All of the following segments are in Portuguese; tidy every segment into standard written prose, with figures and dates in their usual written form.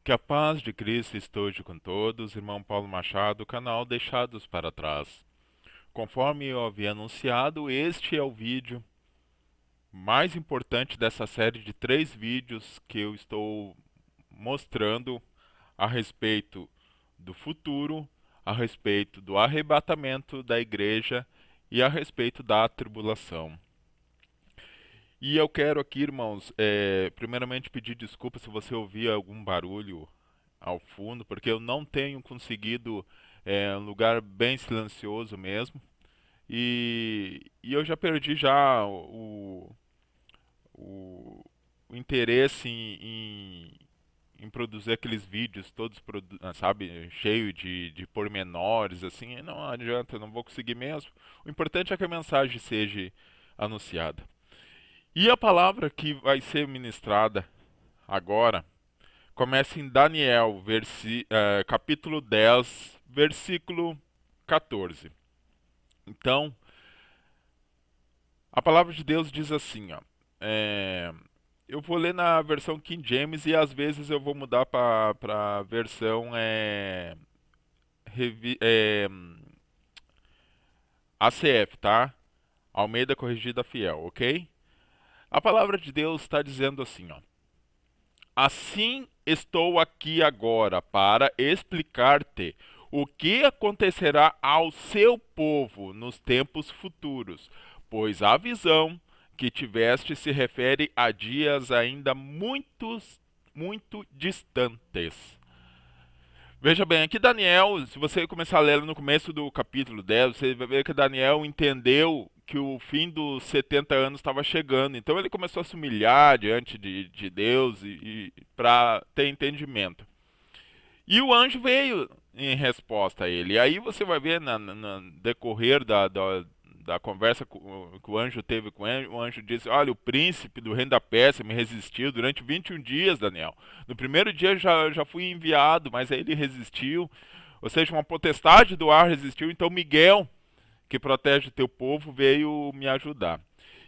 Que a paz de Cristo esteja com todos, irmão Paulo Machado, canal Deixados para Trás. Conforme eu havia anunciado, este é o vídeo mais importante dessa série de 3 vídeos que eu estou mostrando a respeito do futuro, a respeito do arrebatamento da igreja e a respeito da tribulação. E eu quero aqui, irmãos, primeiramente pedir desculpa se você ouvir algum barulho ao fundo, porque eu não tenho conseguido um lugar bem silencioso mesmo. E eu já perdi já o, o interesse em produzir aqueles vídeos todos, sabe, cheio de pormenores, assim. Não adianta, não vou conseguir mesmo. O importante é que a mensagem seja anunciada. E a palavra que vai ser ministrada agora começa em Daniel, capítulo 10, versículo 14. Então, a palavra de Deus diz assim, ó, eu vou ler na versão King James e às vezes eu vou mudar para a versão ACF, tá? Almeida Corrigida Fiel, ok? A palavra de Deus está dizendo assim, ó. Assim estou aqui agora para explicar-te o que acontecerá ao seu povo nos tempos futuros, pois a visão que tiveste se refere a dias ainda muito distantes. Veja bem, aqui Daniel, se você começar a ler no começo do capítulo 10, você vai ver que Daniel entendeu que o fim dos 70 anos estava chegando. Então ele começou a se humilhar diante de Deus e para ter entendimento. E o anjo veio em resposta a ele. E aí você vai ver no decorrer da conversa que o anjo teve com ele, o anjo disse, olha, o príncipe do reino da Pérsia me resistiu durante 21 dias, Daniel. No primeiro dia já fui enviado, mas aí ele resistiu. Ou seja, uma potestade do ar resistiu, então Miguel, que protege o teu povo, veio me ajudar.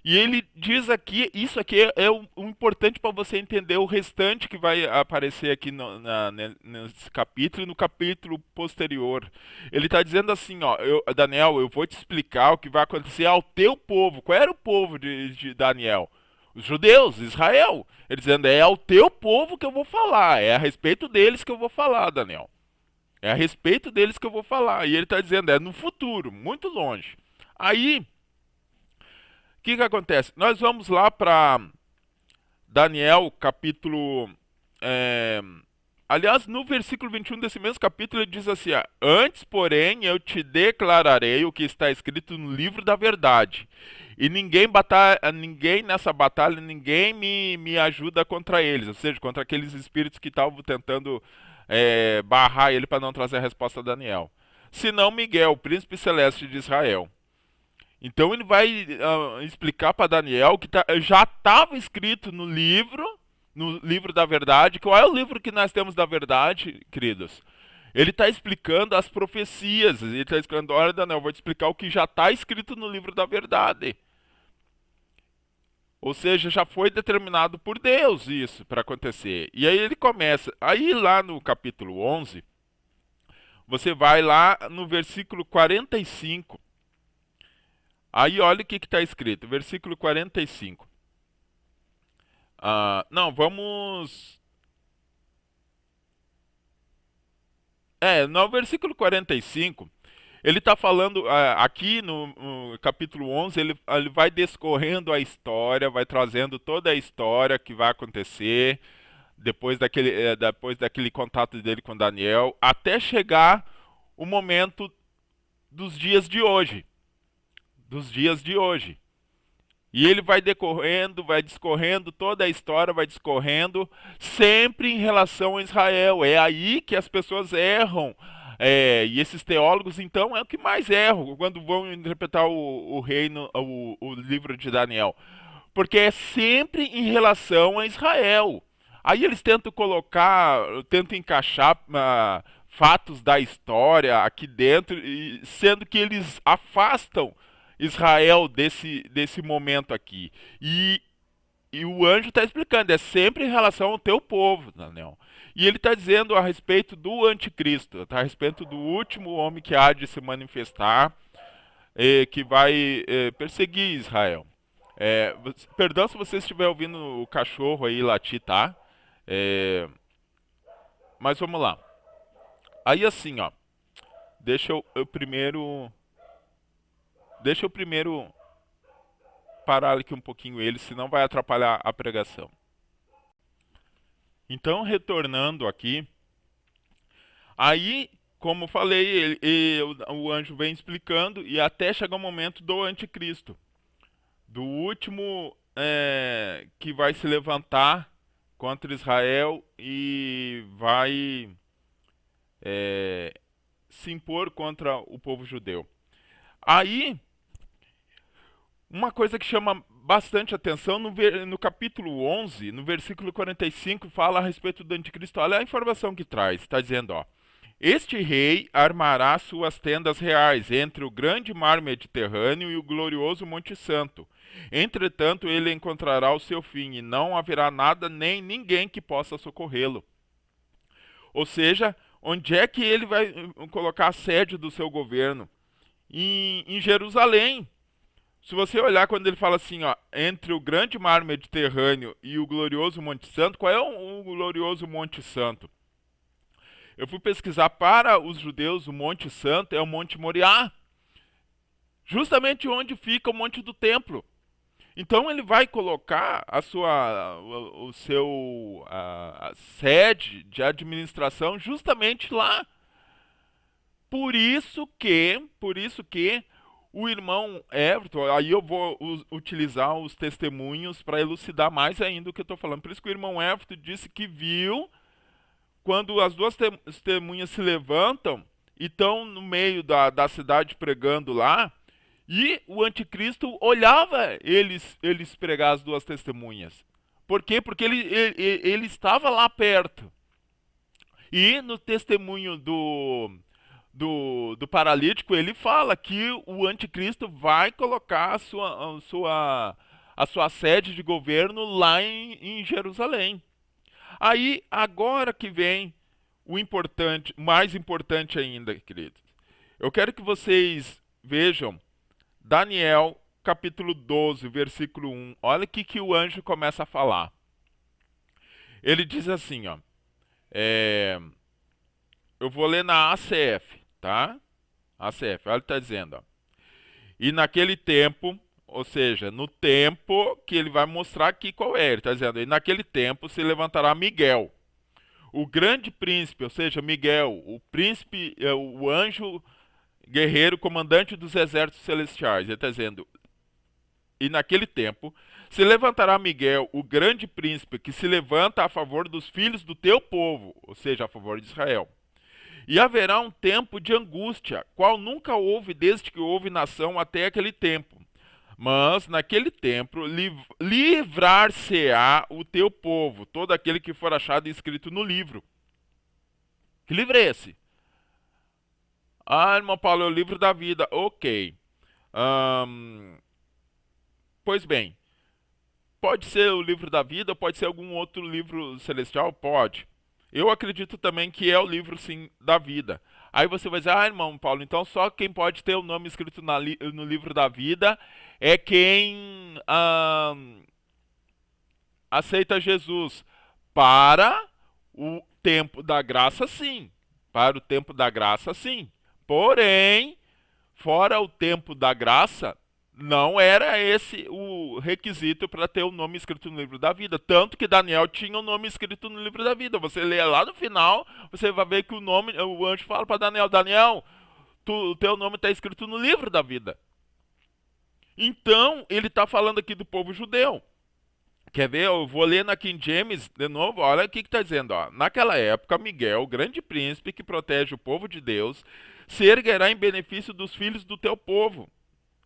E ele diz aqui, isso aqui é o importante para você entender o restante que vai aparecer aqui nesse capítulo e no capítulo posterior. Ele está dizendo assim, ó, Daniel, eu vou te explicar o que vai acontecer ao teu povo. Qual era o povo de Daniel? Os judeus, Israel. Ele dizendo, é ao teu povo que eu vou falar, é a respeito deles que eu vou falar, Daniel. É a respeito deles que eu vou falar. E ele está dizendo, é no futuro, muito longe. Aí, o que acontece? Nós vamos lá para Daniel, capítulo. é, Aliás, no versículo 21 desse mesmo capítulo, ele diz assim: antes, porém, eu te declararei o que está escrito no livro da verdade. E ninguém nessa batalha, ninguém me ajuda contra eles, ou seja, contra aqueles espíritos que estavam tentando barrar ele para não trazer a resposta a Daniel. Senão Miguel, príncipe celeste de Israel. Então ele vai explicar para Daniel que já estava escrito no livro da verdade. Qual é o livro que nós temos da verdade, queridos? Ele está explicando as profecias. Ele está explicando, olha, Daniel, eu vou te explicar o que já está escrito no livro da verdade. Ou seja, já foi determinado por Deus isso para acontecer. E aí ele começa. Aí lá no capítulo 11, você vai lá no versículo 45. Aí olha o que está escrito, versículo 45. Não, vamos. No versículo 45, ele está falando, aqui no capítulo 11, ele vai descorrendo a história, vai trazendo toda a história que vai acontecer depois daquele contato dele com Daniel, até chegar o momento dos dias de hoje. Dos dias de hoje. E ele vai decorrendo, vai discorrendo, toda a história vai discorrendo, sempre em relação a Israel. É aí que as pessoas erram. E esses teólogos, então, é o que mais erram quando vão interpretar o reino, o livro de Daniel. Porque é sempre em relação a Israel. Aí eles tentam encaixar fatos da história aqui dentro, sendo que eles afastam Israel desse momento aqui. E o anjo está explicando, é sempre em relação ao teu povo, Daniel. E ele está dizendo a respeito do anticristo, tá? A respeito do último homem que há de se manifestar, que vai perseguir Israel. Perdão se você estiver ouvindo o cachorro aí latir, tá? É, mas vamos lá. Aí assim, ó. Deixa eu primeiro parar aqui um pouquinho ele, senão vai atrapalhar a pregação. Então, retornando aqui, aí, como falei, o anjo vem explicando e até chegar o momento do anticristo, do último que vai se levantar contra Israel e vai se impor contra o povo judeu. Aí, uma coisa que chama bastante atenção, no capítulo 11, no versículo 45, fala a respeito do anticristo. Olha a informação que traz, está dizendo, ó. Este rei armará suas tendas reais entre o grande mar Mediterrâneo e o glorioso Monte Santo. Entretanto, ele encontrará o seu fim, e não haverá nada nem ninguém que possa socorrê-lo. Ou seja, onde é que ele vai colocar a sede do seu governo? Em Jerusalém. Se você olhar quando ele fala assim, ó, entre o grande mar Mediterrâneo e o glorioso Monte Santo, qual é o glorioso Monte Santo? Eu fui pesquisar, para os judeus o Monte Santo é o Monte Moriá, justamente onde fica o Monte do Templo. Então ele vai colocar a sede de administração justamente lá. Por isso que o irmão Everton, aí eu vou utilizar os testemunhos para elucidar mais ainda o que eu estou falando. Por isso que o irmão Everton disse que viu quando as duas testemunhas se levantam e estão no meio da cidade pregando lá, e o anticristo olhava eles pregar, as duas testemunhas. Por quê? Porque ele estava lá perto. E no testemunho do paralítico, ele fala que o anticristo vai colocar a sua sede de governo lá em Jerusalém. Aí, agora que vem o importante, mais importante ainda, queridos. Eu quero que vocês vejam Daniel, capítulo 12, versículo 1. Olha o que o anjo começa a falar. Ele diz assim, ó. Eu vou ler na ACF, tá? ACF, olha o que está dizendo, ó. E naquele tempo, ou seja, no tempo que ele vai mostrar aqui qual é, ele está dizendo, e naquele tempo se levantará Miguel, o grande príncipe, ou seja, Miguel, o príncipe, o anjo guerreiro, comandante dos exércitos celestiais. Ele está dizendo, e naquele tempo se levantará Miguel, o grande príncipe, que se levanta a favor dos filhos do teu povo, ou seja, a favor de Israel. E haverá um tempo de angústia, qual nunca houve desde que houve nação até aquele tempo. Mas naquele tempo livrar-se-á o teu povo, todo aquele que for achado escrito no livro. Que livro é esse? Ah, irmão Paulo, é o livro da vida. Ok. Pois bem, pode ser o livro da vida, pode ser algum outro livro celestial? Pode. Eu acredito também que é o livro, sim, da vida. Aí você vai dizer, ah, irmão Paulo, então só quem pode ter o nome escrito no livro da vida é quem aceita Jesus. Para o tempo da graça, sim. Para o tempo da graça, sim. Porém, fora o tempo da graça, não era esse o requisito para ter o nome escrito no livro da vida. Tanto que Daniel tinha o nome escrito no livro da vida. Você lê lá no final, você vai ver que o anjo fala para Daniel, Daniel, o teu nome está escrito no livro da vida. Então, ele está falando aqui do povo judeu. Quer ver? Eu vou ler na King James de novo. Olha o que está dizendo. Ó. Naquela época, Miguel, o grande príncipe que protege o povo de Deus, se erguerá em benefício dos filhos do teu povo.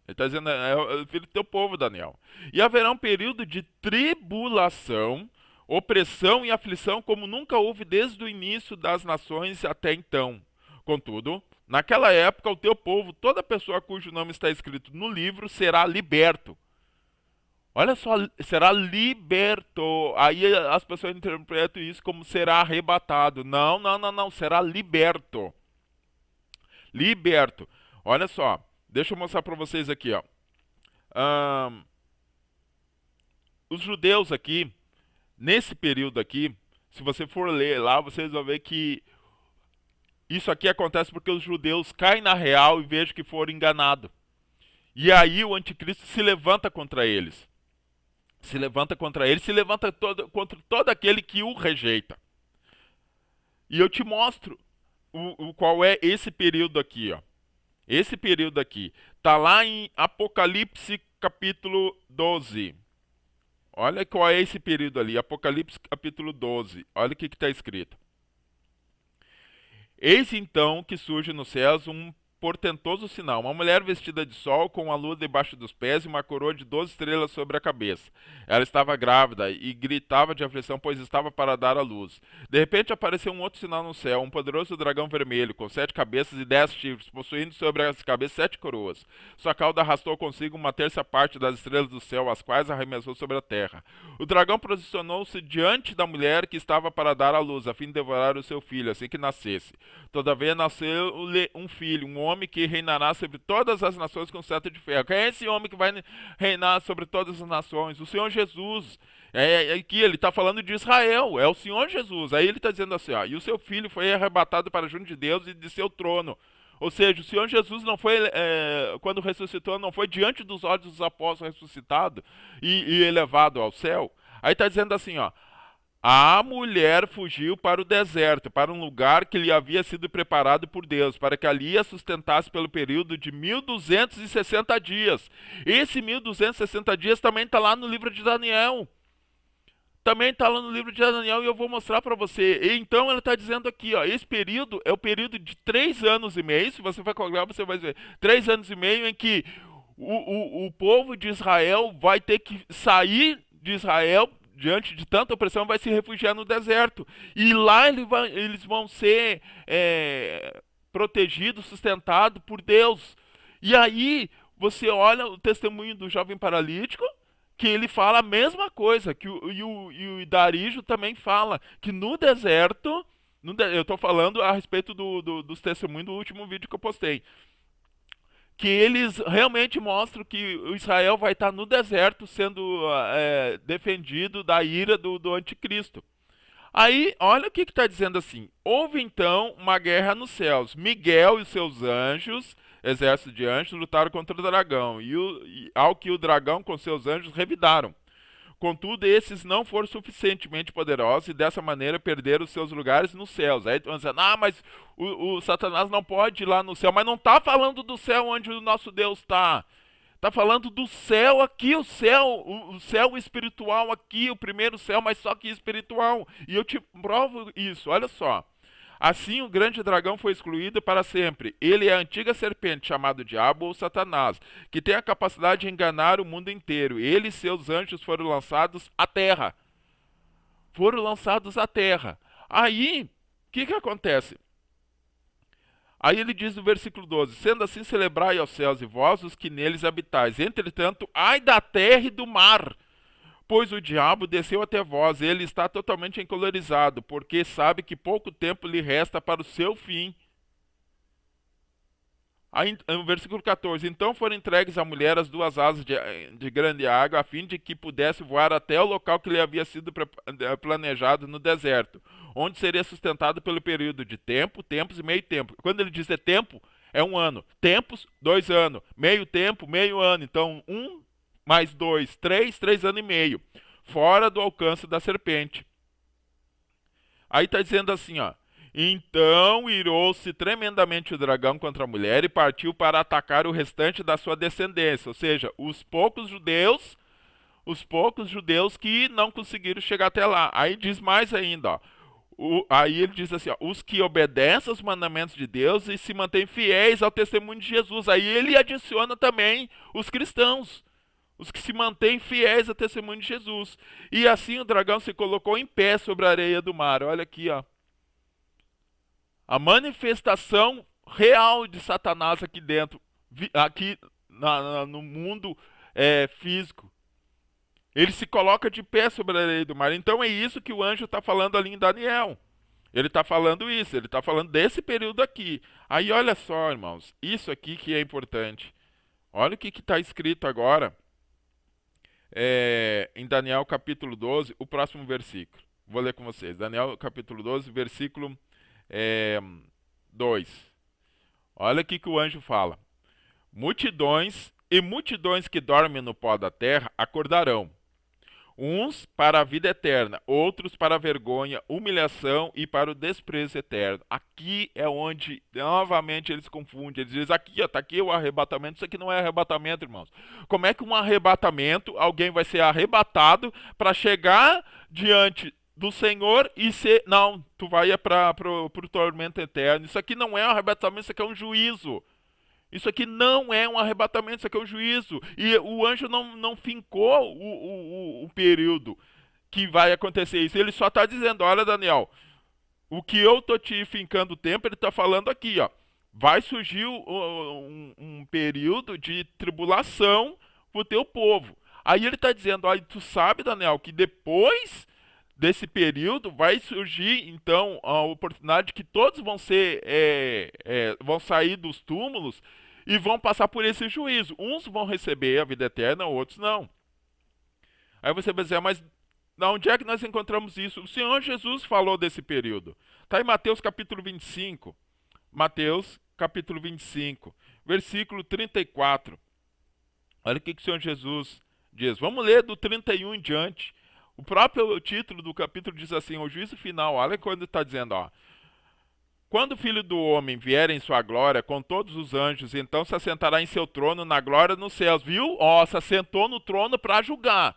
Ele está dizendo, é o filho do teu povo, Daniel. E haverá um período de tribulação, opressão e aflição como nunca houve desde o início das nações até então. Contudo, naquela época, o teu povo, toda pessoa cujo nome está escrito no livro, será liberto. Olha só, será liberto. Aí as pessoas interpretam isso como será arrebatado. Não, não, não, não. Será liberto. Liberto. Olha só. Deixa eu mostrar para vocês aqui, ó. Ahn, os judeus aqui, nesse período aqui, se você for ler lá, vocês vão ver que isso aqui acontece porque os judeus caem na real e vejam que foram enganados. E aí o anticristo se levanta contra eles. Se levanta contra eles, se levanta contra todo aquele que o rejeita. E eu te mostro qual é esse período aqui, ó. Esse período aqui tá lá em Apocalipse capítulo 12. Olha qual é esse período ali, Apocalipse capítulo 12. Olha o que está escrito. Eis então que surge nos céus um portentoso sinal, uma mulher vestida de sol, com a lua debaixo dos pés e uma coroa de 12 estrelas sobre a cabeça. Ela estava grávida e gritava de aflição, pois estava para dar à luz. De repente apareceu um outro sinal no céu, um poderoso dragão vermelho, com 7 cabeças e 10 chifres, possuindo sobre as cabeças 7 coroas. Sua cauda arrastou consigo uma terça parte das estrelas do céu, as quais arremessou sobre a terra. O dragão posicionou-se diante da mulher que estava para dar à luz, a fim de devorar o seu filho, assim que nascesse. Todavia nasceu-lhe um filho, um homem que reinará sobre todas as nações com cetro de ferro. Quem é esse homem que vai reinar sobre todas as nações? O Senhor Jesus. Aqui ele está falando de Israel, é o Senhor Jesus. Aí ele está dizendo assim, ó, e o seu filho foi arrebatado para junto de Deus e de seu trono. Ou seja, o Senhor Jesus não foi, quando ressuscitou, não foi diante dos olhos dos apóstolos ressuscitado e elevado ao céu. Aí está dizendo assim, ó, a mulher fugiu para o deserto, para um lugar que lhe havia sido preparado por Deus, para que ali a sustentasse pelo período de 1260 dias. Esse 1260 dias também está lá no livro de Daniel. Também está lá no livro de Daniel e eu vou mostrar para você. E então ele está dizendo aqui, ó, esse período é o período de 3 anos e meio. Se você vai calcular, você vai ver 3 anos e meio em que o povo de Israel vai ter que sair de Israel diante de tanta opressão, vai se refugiar no deserto. E lá eles vão ser protegidos, sustentados por Deus. E aí você olha o testemunho do jovem paralítico, que ele fala a mesma coisa, que o Darígio também fala, que no deserto, eu estou falando a respeito dos testemunhos do último vídeo que eu postei, que eles realmente mostram que o Israel vai estar no deserto sendo defendido da ira do anticristo. Aí, olha o que está dizendo assim. Houve então uma guerra nos céus. Miguel e seus anjos, exército de anjos, lutaram contra o dragão. Ao que o dragão com seus anjos revidaram. Contudo, esses não foram suficientemente poderosos e dessa maneira perderam seus lugares nos céus. Aí estão dizendo, Mas o Satanás não pode ir lá no céu. Mas não está falando do céu onde o nosso Deus está. Está falando do céu aqui, o céu espiritual aqui, o primeiro céu, mas só que espiritual. E eu te provo isso, olha só. Assim, o grande dragão foi excluído para sempre. Ele é a antiga serpente, chamado Diabo ou Satanás, que tem a capacidade de enganar o mundo inteiro. Ele e seus anjos foram lançados à terra. Foram lançados à terra. Aí, o que acontece? Aí ele diz no versículo 12: Sendo assim, celebrai aos céus e vós os que neles habitais. Entretanto, ai da terra e do mar, pois o diabo desceu até vós, ele está totalmente encolorizado, porque sabe que pouco tempo lhe resta para o seu fim. Aí, no versículo 14: Então foram entregues à mulher as 2 asas de grande água, a fim de que pudesse voar até o local que lhe havia sido planejado no deserto, onde seria sustentado pelo período de tempo, tempos e meio tempo. Quando ele diz tempo, é 1 ano. Tempos, 2 anos. Meio tempo, meio ano. Então, 1 mais 2, 3 anos e meio. Fora do alcance da serpente. Aí está dizendo assim, ó. Então irou-se tremendamente o dragão contra a mulher e partiu para atacar o restante da sua descendência, ou seja, os poucos judeus que não conseguiram chegar até lá. Aí diz mais ainda, ó. Aí ele diz assim, ó, os que obedecem aos mandamentos de Deus e se mantêm fiéis ao testemunho de Jesus. Aí ele adiciona também os cristãos, os que se mantêm fiéis ao testemunho de Jesus. E assim o dragão se colocou em pé sobre a areia do mar. Olha aqui, ó. A manifestação real de Satanás aqui dentro, aqui no mundo físico. Ele se coloca de pé sobre a areia do mar. Então é isso que o anjo está falando ali em Daniel. Ele está falando isso, ele está falando desse período aqui. Aí olha só, irmãos, isso aqui que é importante. Olha o que está escrito agora em Daniel capítulo 12, o próximo versículo. Vou ler com vocês. Daniel capítulo 12, versículo é, 2. Olha o que o anjo fala. Multidões e multidões que dormem no pó da terra acordarão. Uns para a vida eterna, outros para a vergonha, humilhação e para o desprezo eterno. Aqui é onde, novamente, eles confundem. Eles dizem, aqui, está aqui o arrebatamento. Isso aqui não é arrebatamento, irmãos. Como é que um arrebatamento, alguém vai ser arrebatado para chegar diante do Senhor e ser... Não, tu vai para o tormento eterno. Isso aqui não é um arrebatamento, isso aqui é um juízo. Isso aqui não é um arrebatamento, isso aqui é um juízo. E o anjo não fincou o período que vai acontecer isso. Ele só está dizendo, olha, Daniel, o que eu estou te fincando o tempo, ele está falando aqui, ó. Vai surgir um período de tribulação para o teu povo. Aí ele está dizendo, olha, tu sabe, Daniel, que depois desse período vai surgir, então, a oportunidade que todos vão ser, vão sair dos túmulos e vão passar por esse juízo. Uns vão receber a vida eterna, outros não. Aí você vai dizer, mas onde é que nós encontramos isso? O Senhor Jesus falou desse período. Está em Mateus capítulo 25. Mateus capítulo 25, versículo 34. Olha o que o Senhor Jesus diz. Vamos ler do 31 em diante. O próprio título do capítulo diz assim, o juízo final. Olha quando está dizendo, ó. Quando o Filho do Homem vier em sua glória com todos os anjos, então se assentará em seu trono na glória nos céus. Viu? Ó, se assentou no trono para julgar.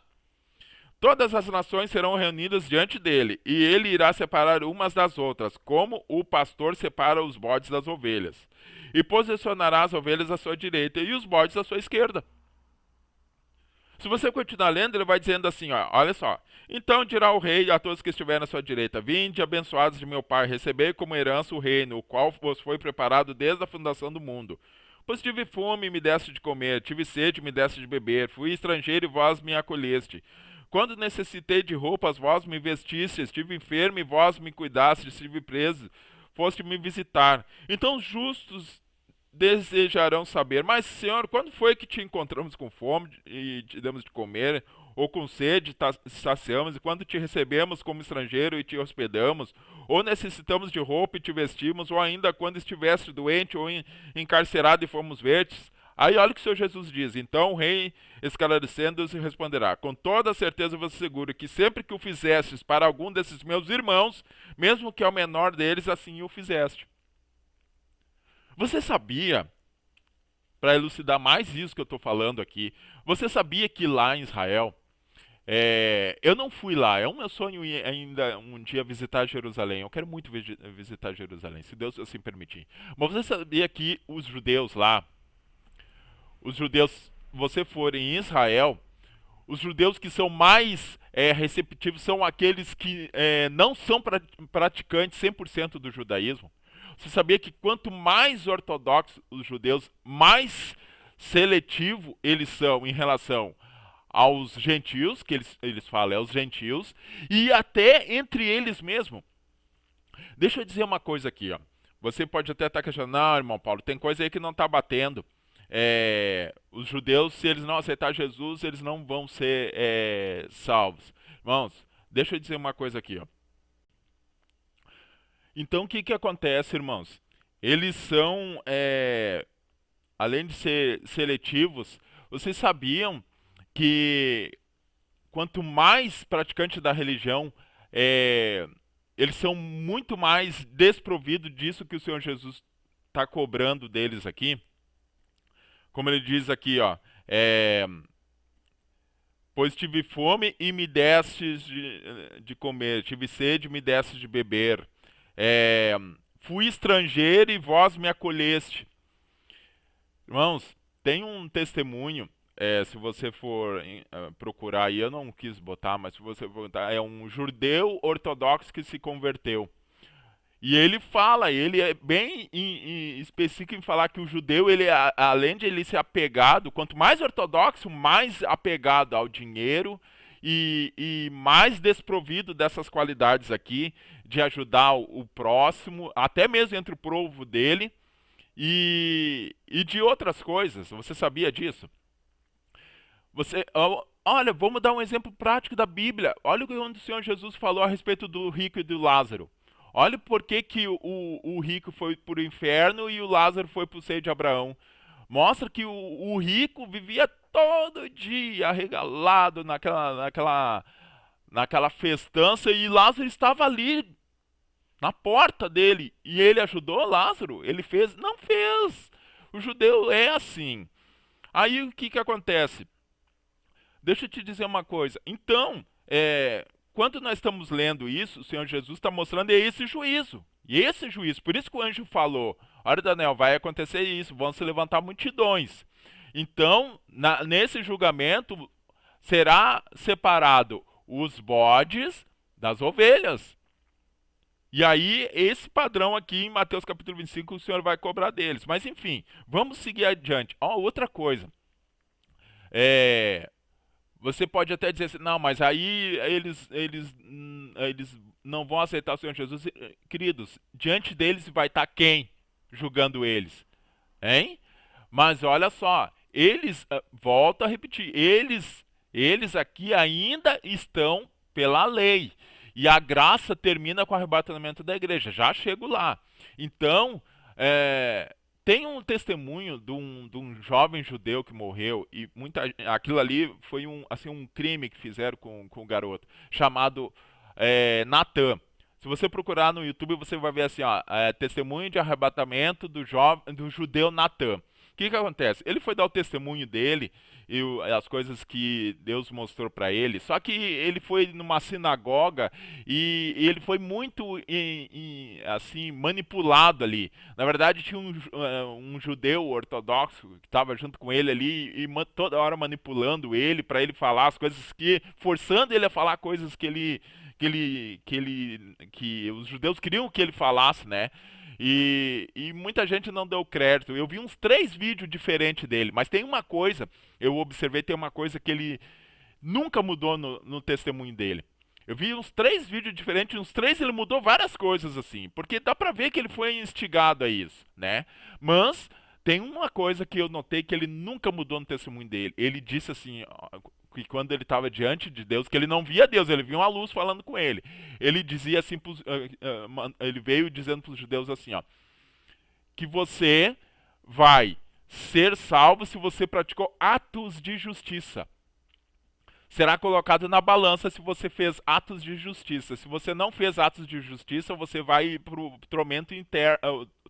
Todas as nações serão reunidas diante dele, e ele irá separar umas das outras, como o pastor separa os bodes das ovelhas. E posicionará as ovelhas à sua direita e os bodes à sua esquerda. Se você continuar lendo, ele vai dizendo assim, ó, olha só. Então dirá o rei a todos que estiverem à sua direita, vinde, abençoados de meu Pai, recebei como herança o reino, o qual vos foi preparado desde a fundação do mundo. Pois tive fome e me deste de comer, tive sede e me deste de beber, fui estrangeiro e vós me acolheste. Quando necessitei de roupas, vós me vestistes, estive enfermo e vós me cuidastes, estive preso, foste me visitar. Então os justos desejarão saber, mas Senhor, quando foi que te encontramos com fome e te demos de comer, ou com sede saciamos, e quando te recebemos como estrangeiro e te hospedamos, ou necessitamos de roupa e te vestimos, ou ainda quando estiveste doente ou encarcerado e fomos ver-te? Aí olha o que o Senhor Jesus diz. Então o rei, esclarecendo-se, responderá, com toda certeza vos asseguro que sempre que o fizestes para algum desses meus irmãos, mesmo que ao menor deles, assim o fizeste. Você sabia, para elucidar mais isso que eu estou falando aqui, você sabia que lá em Israel, eu não fui lá, é o meu sonho ir ainda um dia visitar Jerusalém, eu quero muito visitar Jerusalém, se Deus assim permitir. Mas você sabia que os judeus lá, você for em Israel, os judeus que são mais receptivos são aqueles que não são praticantes 100% do judaísmo. Você sabia que quanto mais ortodoxos os judeus, mais seletivo eles são em relação aos gentios, que eles falam, aos gentios, e até entre eles mesmos. Deixa eu dizer uma coisa aqui, ó. Você pode até estar questionando, não, irmão Paulo, tem coisa aí que não está batendo. Os judeus, se eles não aceitar Jesus, eles não vão ser salvos. Irmãos, deixa eu dizer uma coisa aqui, ó. Então, o que acontece, irmãos? Eles são, além de ser seletivos, vocês sabiam que quanto mais praticante da religião, eles são muito mais desprovidos disso que o Senhor Jesus está cobrando deles aqui? Como ele diz aqui, ó, pois tive fome e me destes de comer, tive sede e me destes de beber. Fui estrangeiro e vós me acolheste. Irmãos, tem um testemunho, se você for procurar aí, eu não quis botar, mas se você for botar, é um judeu ortodoxo que se converteu. E ele fala, ele é bem específico em falar que o judeu, ele, além de ele ser apegado, quanto mais ortodoxo, mais apegado ao dinheiro e mais desprovido dessas qualidades aqui, de ajudar o próximo, até mesmo entre o povo dele, e de outras coisas. Você sabia disso? Olha, vamos dar um exemplo prático da Bíblia. Olha o que o Senhor Jesus falou a respeito do rico e do Lázaro. Olha por que o rico foi para o inferno e o Lázaro foi para o seio de Abraão. Mostra que o rico vivia todo dia arregalado naquela festança e Lázaro estava ali na porta dele. E ele ajudou Lázaro? Ele fez? Não fez. O judeu é assim. Aí o que acontece? Deixa eu te dizer uma coisa. Então, quando nós estamos lendo isso, o Senhor Jesus está mostrando esse juízo. E esse juízo, por isso que o anjo falou, olha, Daniel, vai acontecer isso, vão se levantar multidões. Então, nesse julgamento, será separado os bodes das ovelhas. E aí, esse padrão aqui em Mateus capítulo 25, o Senhor vai cobrar deles. Mas enfim, vamos seguir adiante. Outra coisa. Você pode até dizer assim, não, mas aí eles não vão aceitar o Senhor Jesus. Queridos, diante deles vai estar quem julgando eles? Hein? Mas olha só, eles, volto a repetir, eles aqui ainda estão pela lei. E a graça termina com o arrebatamento da igreja. Já chego lá. Então, tem um testemunho de um jovem judeu que morreu, e aquilo ali foi um crime que fizeram com o garoto, chamado Natan. Se você procurar no YouTube, você vai ver assim, testemunho de arrebatamento do judeu Natan. O que acontece? Ele foi dar o testemunho dele e as coisas que Deus mostrou para ele. Só que ele foi numa sinagoga e ele foi muito assim manipulado ali. Na verdade, tinha um judeu ortodoxo que estava junto com ele ali e toda hora manipulando ele para ele falar as coisas forçando ele a falar coisas que os judeus queriam que ele falasse, né? E muita gente não deu crédito. Eu vi uns 3 vídeos diferentes dele, mas tem uma coisa, eu observei, tem uma coisa que ele nunca mudou no testemunho dele. Eu vi uns 3 vídeos diferentes, uns 3 ele mudou várias coisas assim, porque dá pra ver que ele foi instigado a isso, né? Mas tem uma coisa que eu notei que ele nunca mudou no testemunho dele. Ele disse assim, que quando ele estava diante de Deus, que ele não via Deus, ele via uma luz falando com ele. Ele dizia assim, ele veio dizendo para os judeus assim, que você vai ser salvo se você praticou atos de justiça. Será colocado na balança se você fez atos de justiça. Se você não fez atos de justiça, você vai para o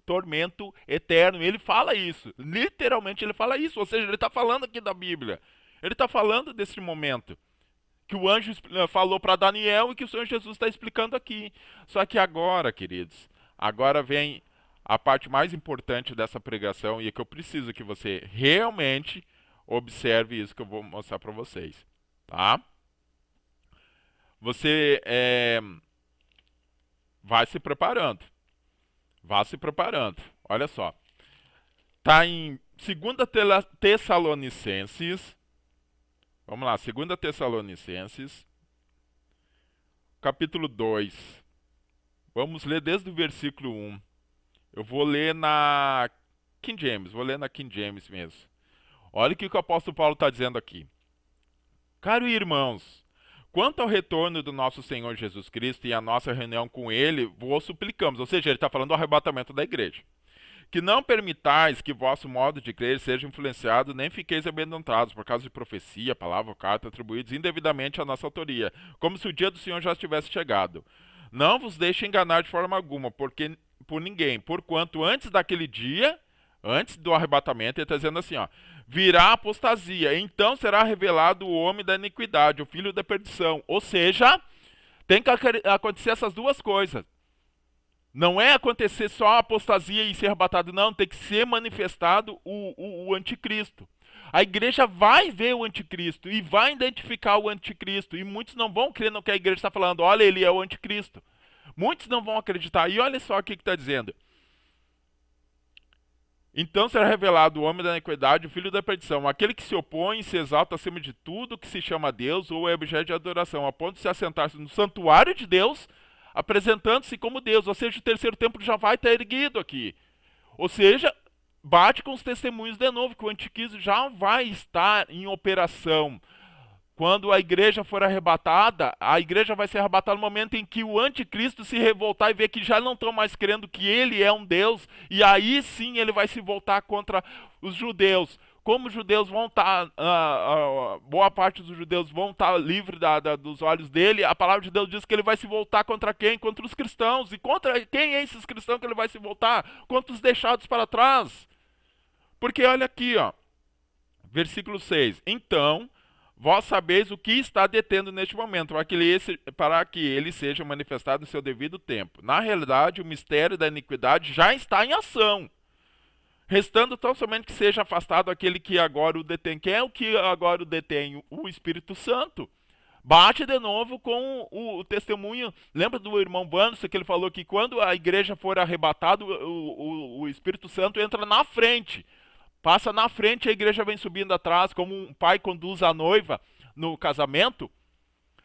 tormento eterno. Ele fala isso. Literalmente ele fala isso. Ou seja, ele está falando aqui da Bíblia. Ele está falando desse momento que o anjo falou para Daniel e que o Senhor Jesus está explicando aqui. Só que agora, queridos, agora vem a parte mais importante dessa pregação e é que eu preciso que você realmente observe isso que eu vou mostrar para vocês. Tá? Você vai se preparando. Vá se preparando. Olha só. Está em 2 Tessalonicenses. Vamos lá, 2 Tessalonicenses, capítulo 2. Vamos ler desde o versículo 1. Eu vou ler na King James, mesmo. Olha o que o apóstolo Paulo está dizendo aqui. Caros irmãos, quanto ao retorno do nosso Senhor Jesus Cristo e a nossa reunião com Ele, vos suplicamos. Ou seja, ele está falando do arrebatamento da igreja. Que não permitais que vosso modo de crer seja influenciado, nem fiqueis amedrontados por causa de profecia, palavra ou carta atribuídos indevidamente à nossa autoria, como se o dia do Senhor já tivesse chegado. Não vos deixe enganar de forma alguma, por ninguém, porquanto antes daquele dia, antes do arrebatamento, ele está dizendo assim, virá a apostasia, então será revelado o homem da iniquidade, o filho da perdição. Ou seja, tem que acontecer essas duas coisas. Não é acontecer só a apostasia e ser arrebatado, não. Tem que ser manifestado o anticristo. A igreja vai ver o anticristo e vai identificar o anticristo. E muitos não vão crer no que a igreja está falando. Olha, ele é o anticristo. Muitos não vão acreditar. E olha só o que está dizendo. Então será revelado o homem da iniquidade, o filho da perdição, aquele que se opõe e se exalta acima de tudo que se chama Deus ou é objeto de adoração, a ponto de se assentar-se no santuário de Deus, apresentando-se como Deus. Ou seja, o terceiro templo já vai estar erguido aqui. Ou seja, bate com os testemunhos de novo, que o anticristo já vai estar em operação. Quando a igreja for arrebatada, a igreja vai ser arrebatada no momento em que o anticristo se revoltar e ver que já não estão mais crendo que ele é um Deus, e aí sim ele vai se voltar contra os judeus. Como os judeus vão estar, boa parte dos judeus vão estar livres dos olhos dele, a palavra de Deus diz que ele vai se voltar contra quem? Contra os cristãos. E contra quem é esses cristãos que ele vai se voltar? Contra os deixados para trás. Porque olha aqui, ó, versículo 6. Então, vós sabeis o que está detendo neste momento, para que ele seja manifestado no seu devido tempo. Na realidade, o mistério da iniquidade já está em ação, restando tão somente que seja afastado aquele que agora o detém. Quem é o que agora o detém? O Espírito Santo. Bate de novo com o testemunho. Lembra do irmão Vanderson que ele falou que quando a igreja for arrebatada, o Espírito Santo entra na frente. Passa na frente e a igreja vem subindo atrás, como um pai conduz a noiva no casamento.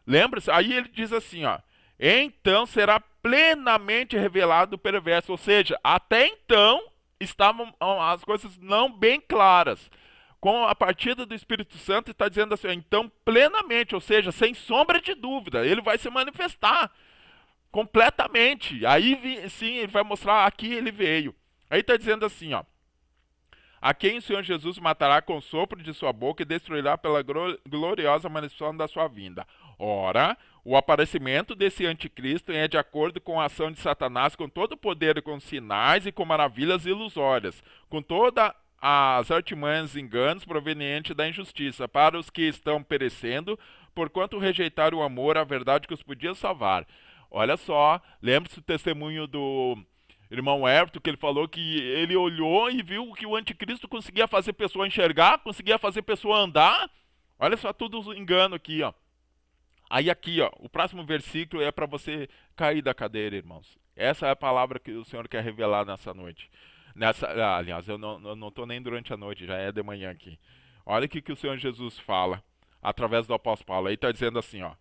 Lembra-se? Aí ele diz assim, ó. Então será plenamente revelado o perverso. Ou seja, até então estavam as coisas não bem claras. Com a partida do Espírito Santo, está dizendo assim, ó, então plenamente, ou seja, sem sombra de dúvida, ele vai se manifestar completamente. Aí sim, ele vai mostrar aqui ele veio. Aí está dizendo assim, ó. A quem o Senhor Jesus matará com o sopro de sua boca e destruirá pela gloriosa manifestação da sua vinda. Ora, o aparecimento desse anticristo é de acordo com a ação de Satanás, com todo o poder, com sinais e com maravilhas ilusórias, com todas as artimanhas e enganos provenientes da injustiça, para os que estão perecendo, porquanto rejeitaram o amor, a verdade que os podia salvar. Olha só, lembre-se do testemunho do irmão Everton, que ele falou que ele olhou e viu que o anticristo conseguia fazer pessoa enxergar, conseguia fazer pessoa andar. Olha só tudo engano aqui, ó. Aí aqui, ó, o próximo versículo é para você cair da cadeira, irmãos. Essa é a palavra que o Senhor quer revelar nessa noite. Aliás, eu não estou nem durante a noite, já é de manhã aqui. Olha o que o Senhor Jesus fala através do apóstolo Paulo. Aí está dizendo assim, ó.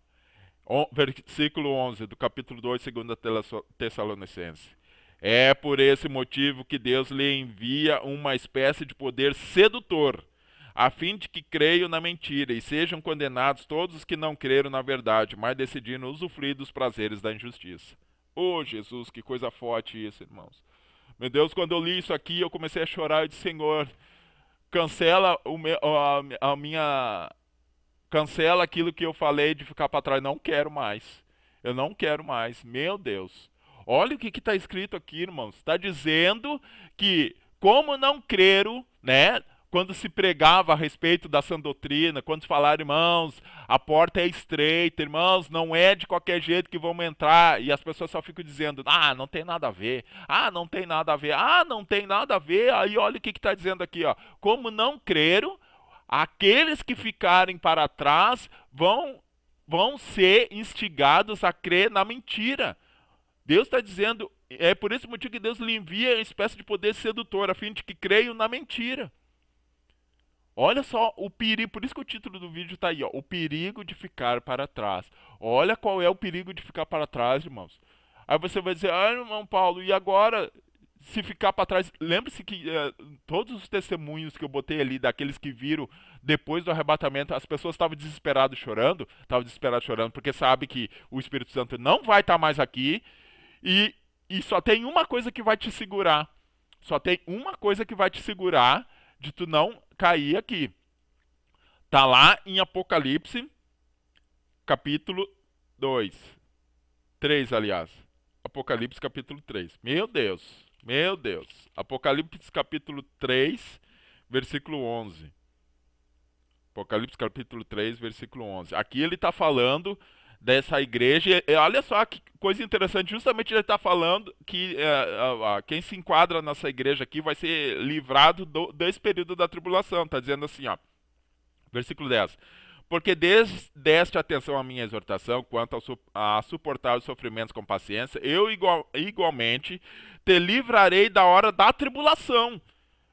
Versículo 11 do capítulo 2, 2 Tessalonicenses. É por esse motivo que Deus lhe envia uma espécie de poder sedutor, a fim de que creiam na mentira e sejam condenados todos os que não creram na verdade, mas decidiram usufruir dos prazeres da injustiça. Oh, Jesus, que coisa forte isso, irmãos. Meu Deus, quando eu li isso aqui, eu comecei a chorar e disse, Senhor, cancela cancela aquilo que eu falei de ficar para trás. Não quero mais. Eu não quero mais. Meu Deus. Olha o que está escrito aqui, irmãos. Está dizendo que, como não creram, né? Quando se pregava a respeito da sã doutrina, quando se falaram, irmãos, a porta é estreita, irmãos, não é de qualquer jeito que vamos entrar. E as pessoas só ficam dizendo, não tem nada a ver, não tem nada a ver, não tem nada a ver. Aí olha o que está dizendo aqui, ó. Como não creram, aqueles que ficarem para trás vão ser instigados a crer na mentira. Deus está dizendo, é por esse motivo que Deus lhe envia uma espécie de poder sedutor, a fim de que creiam na mentira. Olha só o perigo, por isso que o título do vídeo está aí, ó, o perigo de ficar para trás. Olha qual é o perigo de ficar para trás, irmãos. Aí você vai dizer, irmão Paulo, e agora, se ficar para trás? Lembre-se que todos os testemunhos que eu botei ali, daqueles que viram depois do arrebatamento, as pessoas estavam desesperadas chorando, porque sabe que o Espírito Santo não vai estar mais aqui, e só tem uma coisa que vai te segurar. Só tem uma coisa que vai te segurar de tu não cair aqui. Tá lá em Apocalipse, capítulo 2. 3, aliás. Apocalipse, capítulo 3. Meu Deus. Apocalipse, capítulo 3, versículo 11. Apocalipse, capítulo 3, versículo 11. Aqui ele está falando dessa igreja. Olha só que coisa interessante, justamente ele está falando que quem se enquadra nessa igreja aqui vai ser livrado desse período da tribulação. Está dizendo assim, ó, versículo 10. Porque deste atenção à minha exortação, quanto a suportar os sofrimentos com paciência, eu igualmente te livrarei da hora da tribulação,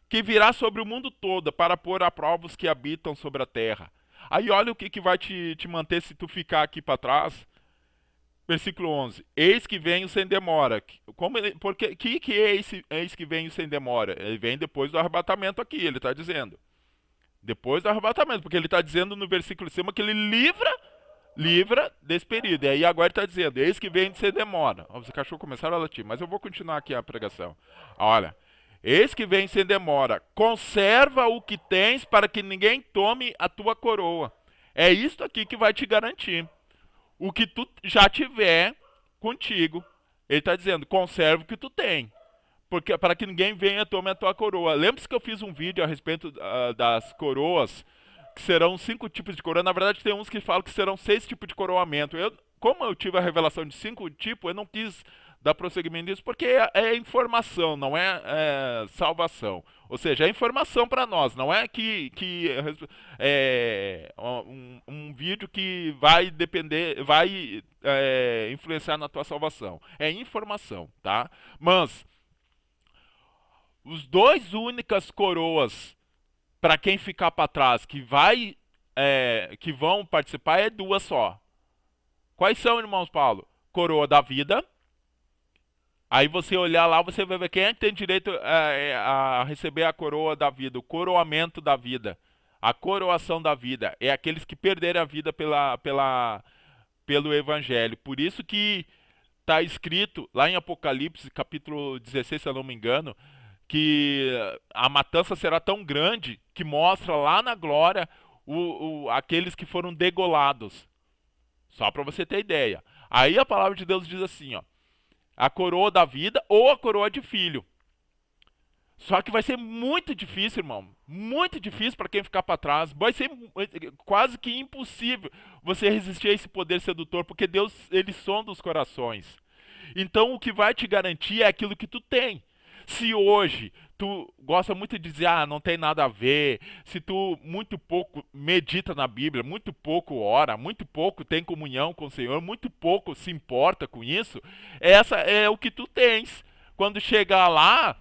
que virá sobre o mundo todo para pôr à prova os que habitam sobre a terra. Aí olha o que vai te manter se tu ficar aqui para trás. Versículo 11. Eis que venho sem demora. Porque que é esse eis que venho sem demora? Ele vem depois do arrebatamento aqui, ele está dizendo. Depois do arrebatamento, porque ele está dizendo no versículo de cima que ele livra desse período. E aí agora ele está dizendo, eis que vem sem demora. Os cachorros começaram a latir, mas eu vou continuar aqui a pregação. Olha, eis que vem sem demora. Conserva o que tens para que ninguém tome a tua coroa. É isto aqui que vai te garantir. O que tu já tiver contigo. Ele está dizendo, conserva o que tu tem. Porque, para que ninguém venha tome a tua coroa. Lembra-se que eu fiz um vídeo a respeito das coroas, que serão 5 tipos de coroa. Na verdade, tem uns que falam que serão 6 tipos de coroamento. Como eu tive a revelação de 5 tipos, eu não quis dar prosseguimento nisso, porque é informação, não é salvação. Ou seja, é informação para nós, não é que é um vídeo que vai depender, vai influenciar na tua salvação. É informação, tá? Mas os dois únicas coroas para quem ficar para trás que vão participar é 2 só. Quais são, irmãos Paulo? Coroa da vida. Aí você olhar lá, você vai ver quem é que tem direito a receber a coroa da vida, o coroamento da vida, a coroação da vida. É aqueles que perderam a vida pelo Evangelho. Por isso que está escrito lá em Apocalipse, capítulo 16, se eu não me engano, que a matança será tão grande que mostra lá na glória aqueles que foram degolados. Só para você ter ideia. Aí a palavra de Deus diz assim, ó, a coroa da vida ou a coroa de filho. Só que vai ser muito difícil, irmão. Muito difícil para quem ficar para trás. Vai ser quase que impossível você resistir a esse poder sedutor, porque Deus, ele sonda os corações. Então o que vai te garantir é aquilo que tu tem. Se hoje tu gosta muito de dizer, não tem nada a ver, se tu muito pouco medita na Bíblia, muito pouco ora, muito pouco tem comunhão com o Senhor, muito pouco se importa com isso, essa é o que tu tens. Quando chegar lá,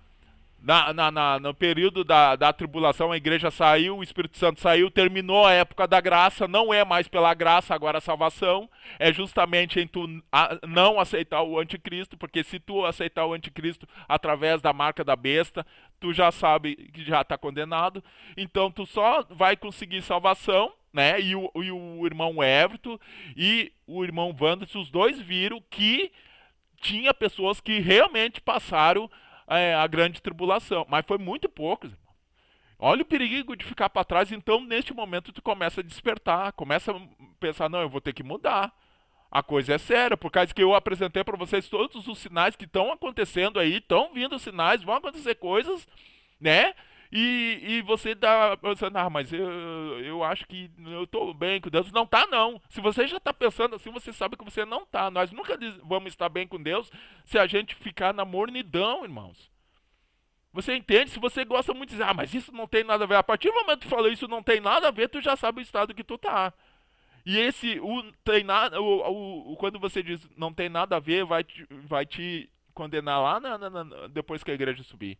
no período da tribulação, a igreja saiu, o Espírito Santo saiu, terminou a época da graça, não é mais pela graça agora a salvação, é justamente em tu não aceitar o anticristo, porque se tu aceitar o anticristo através da marca da besta, tu já sabe que já está condenado, então tu só vai conseguir salvação, né? E o irmão Everton e o irmão Wanderson, os dois viram que tinha pessoas que realmente passaram a grande tribulação, mas foi muito poucos. Olha o perigo de ficar para trás, então neste momento tu começa a despertar, começa a pensar, não, eu vou ter que mudar. A coisa é séria, por causa que eu apresentei para vocês todos os sinais que estão acontecendo aí, estão vindo sinais, vão acontecer coisas, né? E você dá pensando, mas eu acho que eu estou bem com Deus. Não está, não. Se você já está pensando assim, você sabe que você não está. Nós nunca vamos estar bem com Deus se a gente ficar na mornidão, irmãos. Você entende? Se você gosta muito de dizer, mas isso não tem nada a ver. A partir do momento que tu falou isso não tem nada a ver, tu já sabe o estado que tu tá. E tem nada, quando você diz não tem nada a ver, vai te condenar lá depois que a igreja subir.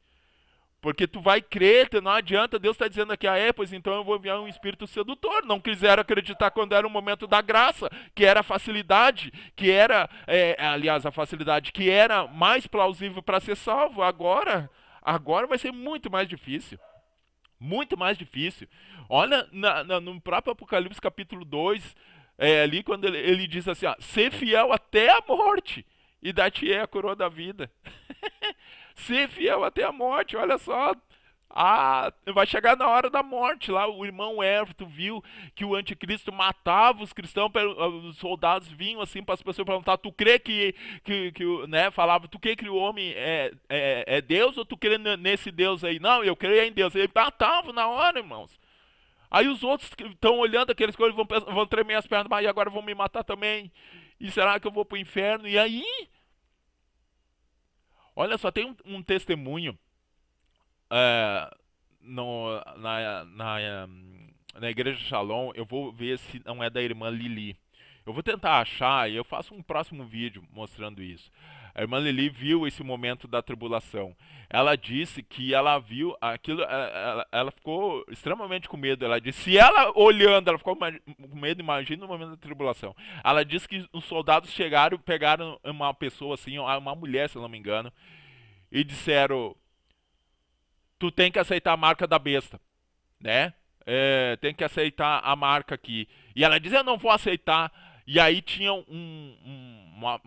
Porque tu vai crer, não adianta, Deus está dizendo aqui, pois então eu vou enviar um espírito sedutor. Não quiseram acreditar quando era o momento da graça, que era a facilidade, que era, aliás, a facilidade que era mais plausível para ser salvo. Agora vai ser muito mais difícil. Muito mais difícil. Olha no próprio Apocalipse capítulo 2, ali quando ele diz assim, ser fiel até a morte e dar-te a coroa da vida. Ser fiel até a morte, olha só. Vai chegar na hora da morte lá. O irmão Everton viu que o anticristo matava os cristãos, os soldados vinham assim para as pessoas perguntar: tu crê que né, falava, tu crê que o homem é Deus ou tu crê nesse Deus aí? Não, eu creio em Deus. Ele matava na hora, irmãos. Aí os outros que estão olhando aqueles coisas vão tremer as pernas, mas agora vão me matar também. E será que eu vou para o inferno? E aí? Olha só, tem um testemunho na igreja Shalom. Eu vou ver se não é da irmã Lili. Eu vou tentar achar e eu faço um próximo vídeo mostrando isso. A irmã Lili viu esse momento da tribulação. Ela disse que ela viu aquilo, ela ficou extremamente com medo. Ela disse, se ela olhando, ela ficou com medo, imagina no momento da tribulação. Ela disse que os soldados chegaram, pegaram uma pessoa assim, uma mulher, se eu não me engano, e disseram, tu tem que aceitar a marca da besta, né? Tem que aceitar a marca aqui. E ela diz, eu não vou aceitar. E aí tinha uma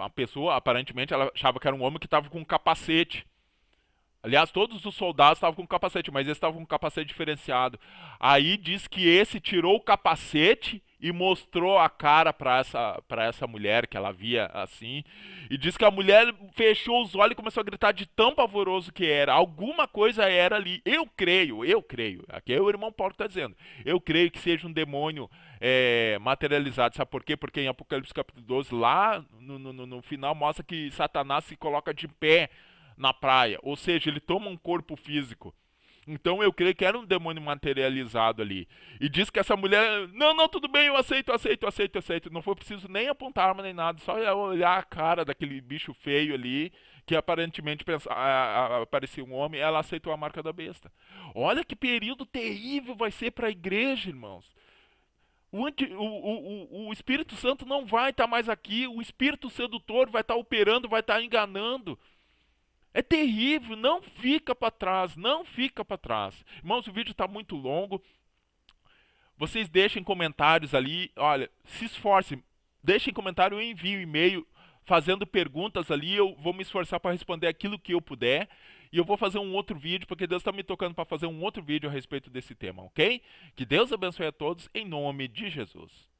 pessoa, aparentemente ela achava que era um homem que estava com um capacete. Aliás, todos os soldados estavam com capacete, mas esse estava com um capacete diferenciado. Aí diz que esse tirou o capacete e mostrou a cara para essa mulher que ela via assim. E diz que a mulher fechou os olhos e começou a gritar de tão pavoroso que era. Alguma coisa era ali. Eu creio. Aqui é o irmão Paulo que está dizendo. Eu creio que seja um demônio materializado. Sabe por quê? Porque em Apocalipse capítulo 12, lá no final, mostra que Satanás se coloca de pé na praia, ou seja, ele toma um corpo físico. Então eu creio que era um demônio materializado ali. E diz que essa mulher, não, tudo bem, eu aceito. Não foi preciso nem apontar arma nem nada, só olhar a cara daquele bicho feio ali, que aparentemente parecia um homem, ela aceitou a marca da besta. Olha que período terrível vai ser para a igreja, irmãos. O Espírito Santo não vai estar mais aqui, o Espírito Sedutor vai estar operando, vai estar enganando. É terrível, não fica para trás, não fica para trás. Irmãos, o vídeo está muito longo. Vocês deixem comentários ali, olha, se esforcem, deixem comentário, eu envio e-mail fazendo perguntas ali, eu vou me esforçar para responder aquilo que eu puder. E eu vou fazer um outro vídeo, porque Deus está me tocando para fazer um outro vídeo a respeito desse tema, ok? Que Deus abençoe a todos, em nome de Jesus.